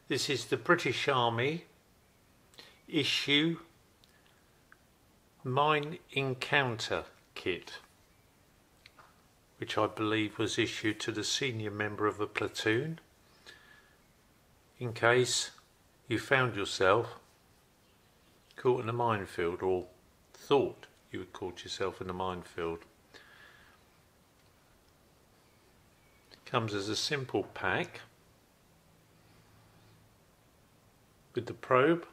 This is the British Army issue Mine Encounter Kit, which I believe was issued to the senior member of a platoon in case you found yourself caught in a minefield, or thought you had caught yourself in a minefield. It comes as a simple pack with the probe,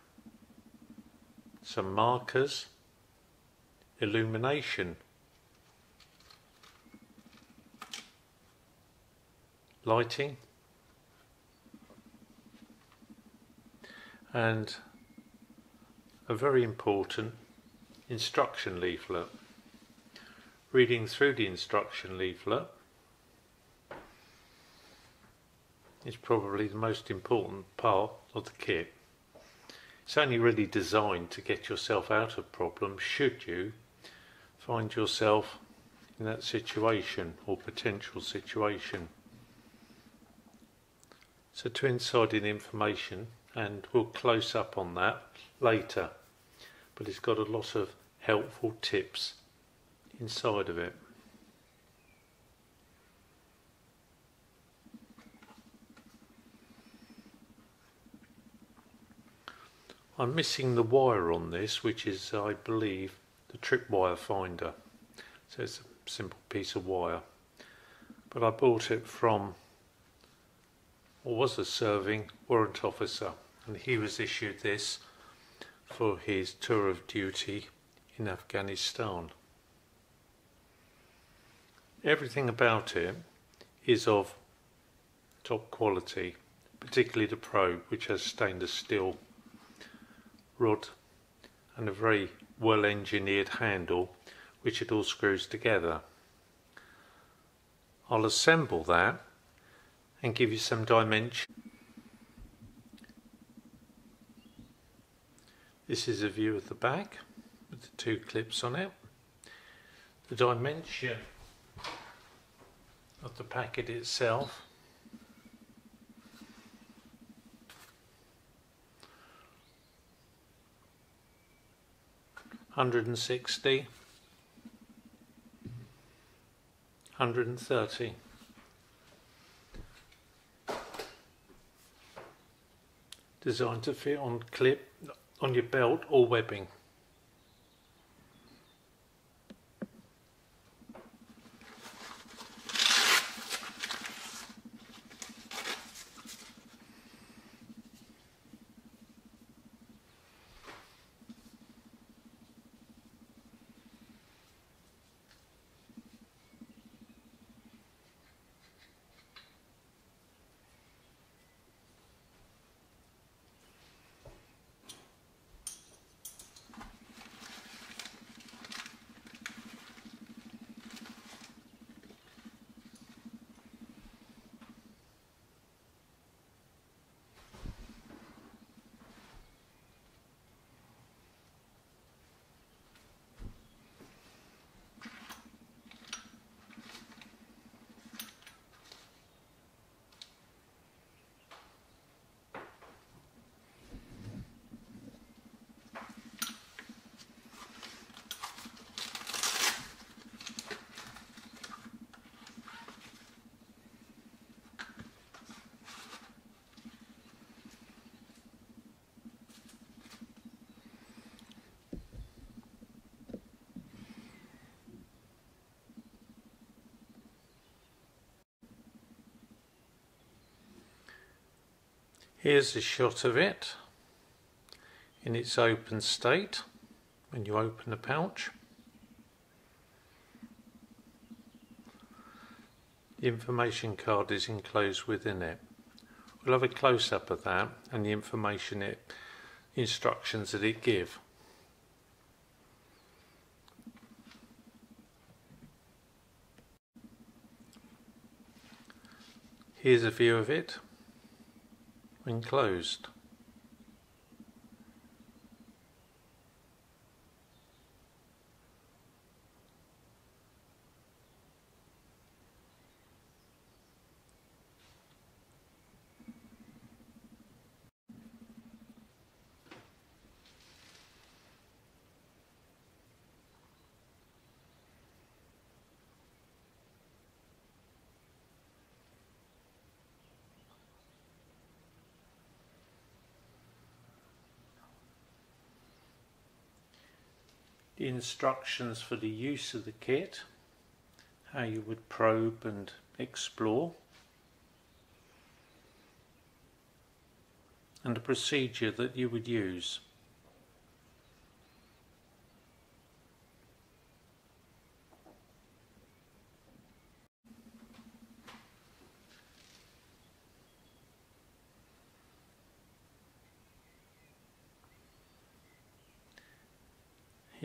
some markers, illumination, lighting, and a very important instruction leaflet. Reading through the instruction leaflet is probably the most important part of the kit. It's only really designed to get yourself out of problems should you find yourself in that situation or potential situation. So two-sided information, and we'll close up on that later, but it's got a lot of helpful tips inside of it. I'm missing the wire on this, which is, I believe, the tripwire finder. So it's a simple piece of wire. But I bought it from, or was a serving warrant officer, and he was issued this for his tour of duty in Afghanistan. Everything about it is of top quality, particularly the probe, which has stainless steel rod and a very well engineered handle which it all screws together. I'll assemble that and give you some dimension. This is a view of the back with the two clips on it. The dimension of the packet itself (160, 130). Designed to fit on clip on your belt or webbing. Here's a shot of it in its open state when you open the pouch. The information card is enclosed within it. We'll have a close-up of that and the instructions that it gives. Here's a view of it when closed. the instructions for the use of the kit, how you would probe and explore, and the procedure that you would use.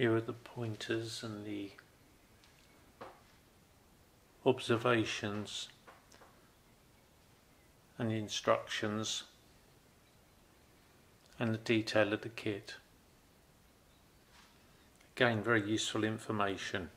Here are the pointers and the observations and the instructions and the detail of the kit. Again, very useful information.